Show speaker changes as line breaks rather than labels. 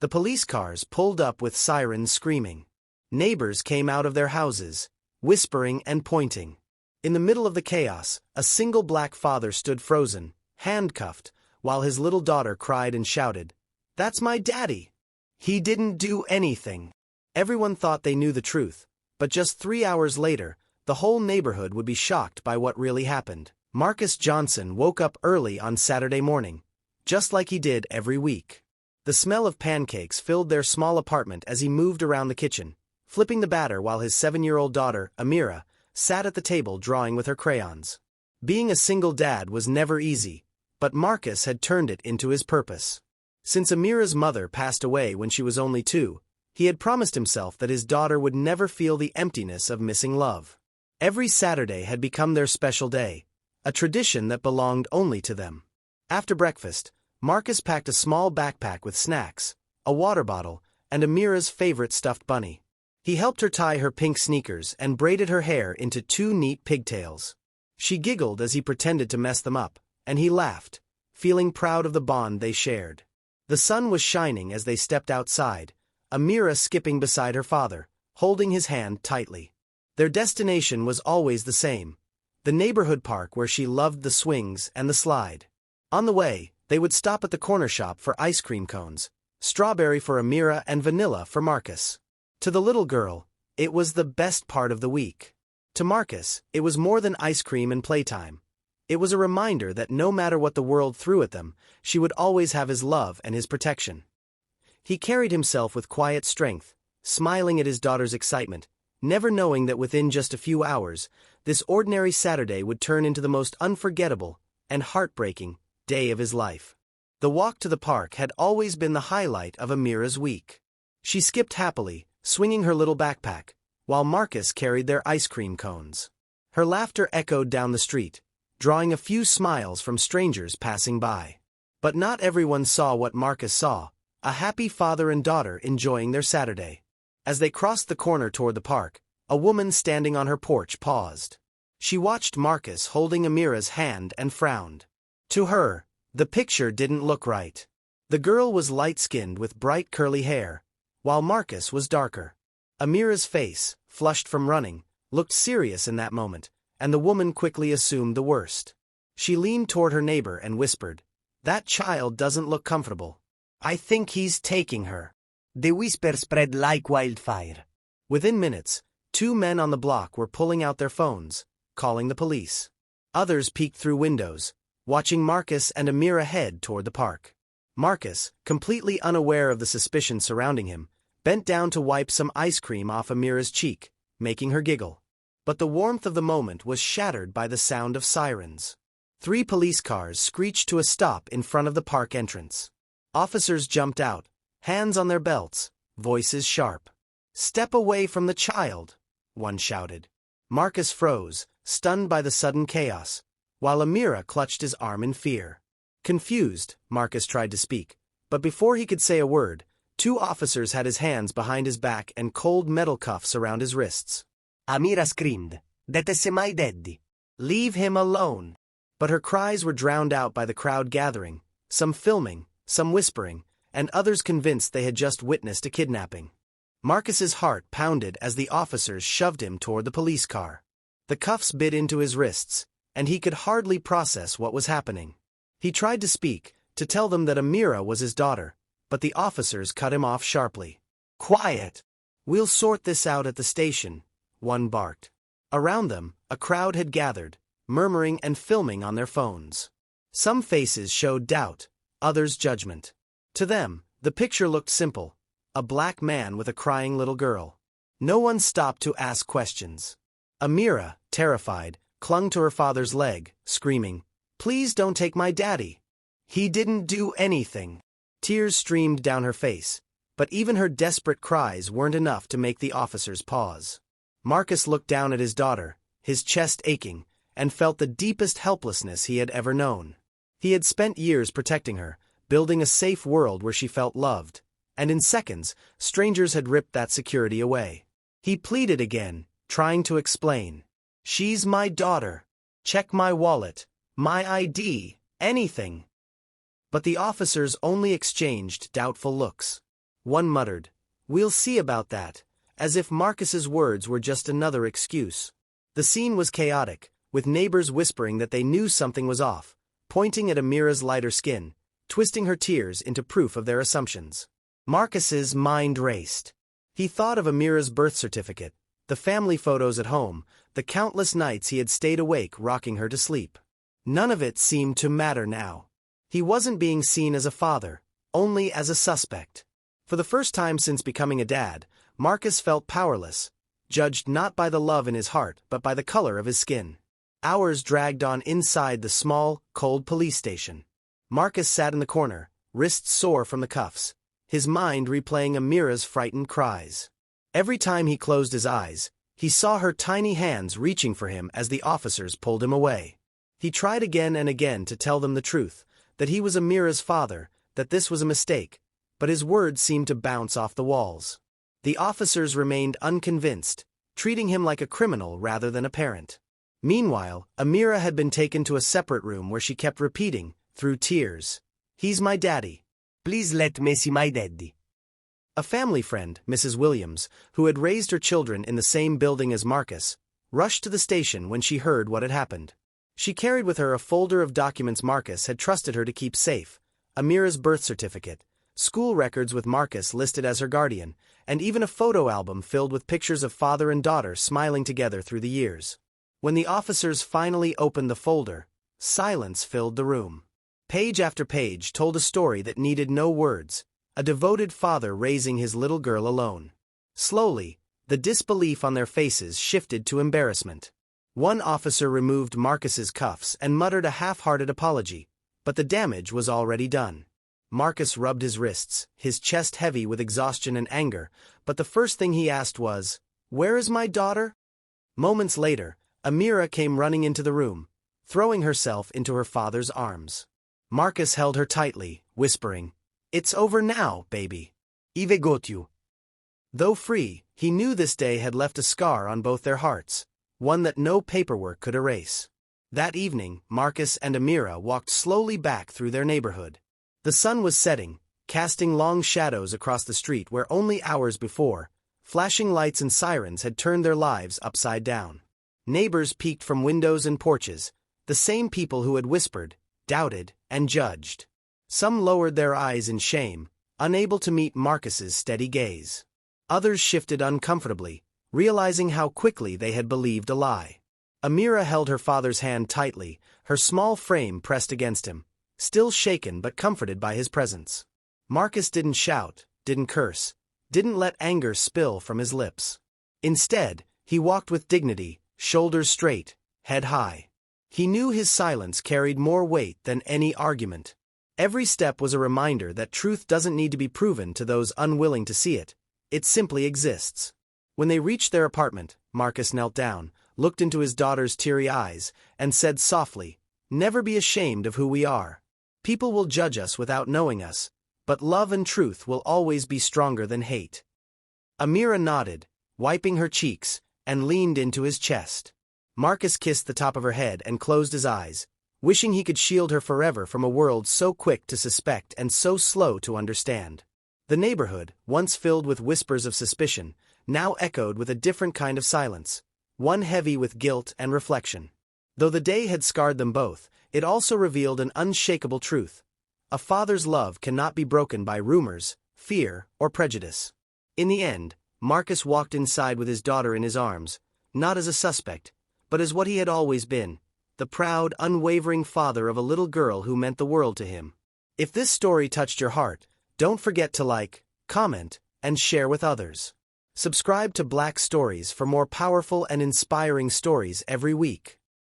The police cars pulled up with sirens screaming. Neighbors came out of their houses, whispering and pointing. In the middle of the chaos, a single black father stood frozen, handcuffed, while his little daughter cried and shouted, "That's my daddy! He didn't do anything." Everyone thought they knew the truth, but just 3 hours later, the whole neighborhood would be shocked by what really happened. Marcus Johnson woke up early on Saturday morning, just like he did every week. The smell of pancakes filled their small apartment as he moved around the kitchen, flipping the batter while his 7-year-old daughter, Amira, sat at the table drawing with her crayons. Being a single dad was never easy, but Marcus had turned it into his purpose. Since Amira's mother passed away when she was only 2, he had promised himself that his daughter would never feel the emptiness of missing love. Every Saturday had become their special day, a tradition that belonged only to them. After breakfast, Marcus packed a small backpack with snacks, a water bottle, and Amira's favorite stuffed bunny. He helped her tie her pink sneakers and braided her hair into 2 neat pigtails. She giggled as he pretended to mess them up, and he laughed, feeling proud of the bond they shared. The sun was shining as they stepped outside, Amira skipping beside her father, holding his hand tightly. Their destination was always the same, the neighborhood park where she loved the swings and the slide. On the way, they would stop at the corner shop for ice cream cones, strawberry for Amira and vanilla for Marcus. To the little girl, it was the best part of the week. To Marcus, it was more than ice cream and playtime. It was a reminder that no matter what the world threw at them, she would always have his love and his protection. He carried himself with quiet strength, smiling at his daughter's excitement, never knowing that within just a few hours, this ordinary Saturday would turn into the most unforgettable and heartbreaking day of his life. The walk to the park had always been the highlight of Amira's week. She skipped happily, swinging her little backpack, while Marcus carried their ice cream cones. Her laughter echoed down the street, drawing a few smiles from strangers passing by. But not everyone saw what Marcus saw, a happy father and daughter enjoying their Saturday. As they crossed the corner toward the park, a woman standing on her porch paused. She watched Marcus holding Amira's hand and frowned. To her, the picture didn't look right. The girl was light-skinned with bright curly hair, while Marcus was darker. Amira's face, flushed from running, looked serious in that moment, and the woman quickly assumed the worst. She leaned toward her neighbor and whispered, "That child doesn't look comfortable. I think he's taking her." The whisper spread like wildfire. Within minutes, 2 men on the block were pulling out their phones, calling the police. Others peeked through windows, watching Marcus and Amira head toward the park. Marcus, completely unaware of the suspicion surrounding him, bent down to wipe some ice cream off Amira's cheek, making her giggle. But the warmth of the moment was shattered by the sound of sirens. 3 police cars screeched to a stop in front of the park entrance. Officers jumped out, hands on their belts, voices sharp. "Step away from the child," one shouted. Marcus froze, stunned by the sudden chaos, while Amira clutched his arm in fear. Confused, Marcus tried to speak, but before he could say a word, 2 officers had his hands behind his back and cold metal cuffs around his wrists. Amira screamed, "That is my daddy. Leave him alone." But her cries were drowned out by the crowd gathering, some filming, some whispering, and others convinced they had just witnessed a kidnapping. Marcus's heart pounded as the officers shoved him toward the police car. The cuffs bit into his wrists, and he could hardly process what was happening. He tried to speak, to tell them that Amira was his daughter, but the officers cut him off sharply. "Quiet! We'll sort this out at the station," one barked. Around them, a crowd had gathered, murmuring and filming on their phones. Some faces showed doubt, others judgment. To them, the picture looked simple, a black man with a crying little girl. No one stopped to ask questions. Amira, terrified, clung to her father's leg, screaming, "Please don't take my daddy. He didn't do anything." Tears streamed down her face, but even her desperate cries weren't enough to make the officers pause. Marcus looked down at his daughter, his chest aching, and felt the deepest helplessness he had ever known. He had spent years protecting her, building a safe world where she felt loved, and in seconds, strangers had ripped that security away. He pleaded again, trying to explain. "She's my daughter. Check my wallet, my ID, anything." But the officers only exchanged doubtful looks. One muttered, "We'll see about that," as if Marcus's words were just another excuse. The scene was chaotic, with neighbors whispering that they knew something was off, pointing at Amira's lighter skin, twisting her tears into proof of their assumptions. Marcus's mind raced. He thought of Amira's birth certificate, the family photos at home, the countless nights he had stayed awake rocking her to sleep. None of it seemed to matter now. He wasn't being seen as a father, only as a suspect. For the first time since becoming a dad, Marcus felt powerless, judged not by the love in his heart but by the color of his skin. Hours dragged on inside the small, cold police station. Marcus sat in the corner, wrists sore from the cuffs, his mind replaying Amira's frightened cries. Every time he closed his eyes, he saw her tiny hands reaching for him as the officers pulled him away. He tried again and again to tell them the truth, that he was Amira's father, that this was a mistake, but his words seemed to bounce off the walls. The officers remained unconvinced, treating him like a criminal rather than a parent. Meanwhile, Amira had been taken to a separate room where she kept repeating, through tears, "He's my daddy. Please let me see my daddy." A family friend, Mrs. Williams, who had raised her children in the same building as Marcus, rushed to the station when she heard what had happened. She carried with her a folder of documents Marcus had trusted her to keep safe, Amira's birth certificate, school records with Marcus listed as her guardian, and even a photo album filled with pictures of father and daughter smiling together through the years. When the officers finally opened the folder, silence filled the room. Page after page told a story that needed no words, a devoted father raising his little girl alone. Slowly, the disbelief on their faces shifted to embarrassment. One officer removed Marcus's cuffs and muttered a half-hearted apology, but the damage was already done. Marcus rubbed his wrists, his chest heavy with exhaustion and anger, but the first thing he asked was, "Where is my daughter?" Moments later, Amira came running into the room, throwing herself into her father's arms. Marcus held her tightly, whispering, "It's over now, baby. I've got you." Though free, he knew this day had left a scar on both their hearts, one that no paperwork could erase. That evening, Marcus and Amira walked slowly back through their neighborhood. The sun was setting, casting long shadows across the street where only hours before, flashing lights and sirens had turned their lives upside down. Neighbors peeked from windows and porches, the same people who had whispered, doubted, and judged. Some lowered their eyes in shame, unable to meet Marcus's steady gaze. Others shifted uncomfortably, realizing how quickly they had believed a lie. Amira held her father's hand tightly, her small frame pressed against him, still shaken but comforted by his presence. Marcus didn't shout, didn't curse, didn't let anger spill from his lips. Instead, he walked with dignity, shoulders straight, head high. He knew his silence carried more weight than any argument. Every step was a reminder that truth doesn't need to be proven to those unwilling to see it. It simply exists. When they reached their apartment, Marcus knelt down, looked into his daughter's teary eyes, and said softly, "Never be ashamed of who we are. People will judge us without knowing us, but love and truth will always be stronger than hate." Amira nodded, wiping her cheeks, and leaned into his chest. Marcus kissed the top of her head and closed his eyes, wishing he could shield her forever from a world so quick to suspect and so slow to understand. The neighborhood, once filled with whispers of suspicion, now echoed with a different kind of silence, one heavy with guilt and reflection. Though the day had scarred them both, it also revealed an unshakable truth. A father's love cannot be broken by rumors, fear, or prejudice. In the end, Marcus walked inside with his daughter in his arms, not as a suspect, but as what he had always been, the proud, unwavering father of a little girl who meant the world to him. If this story touched your heart, don't forget to like, comment, and share with others. Subscribe to Blax Stories for more powerful and inspiring stories every week.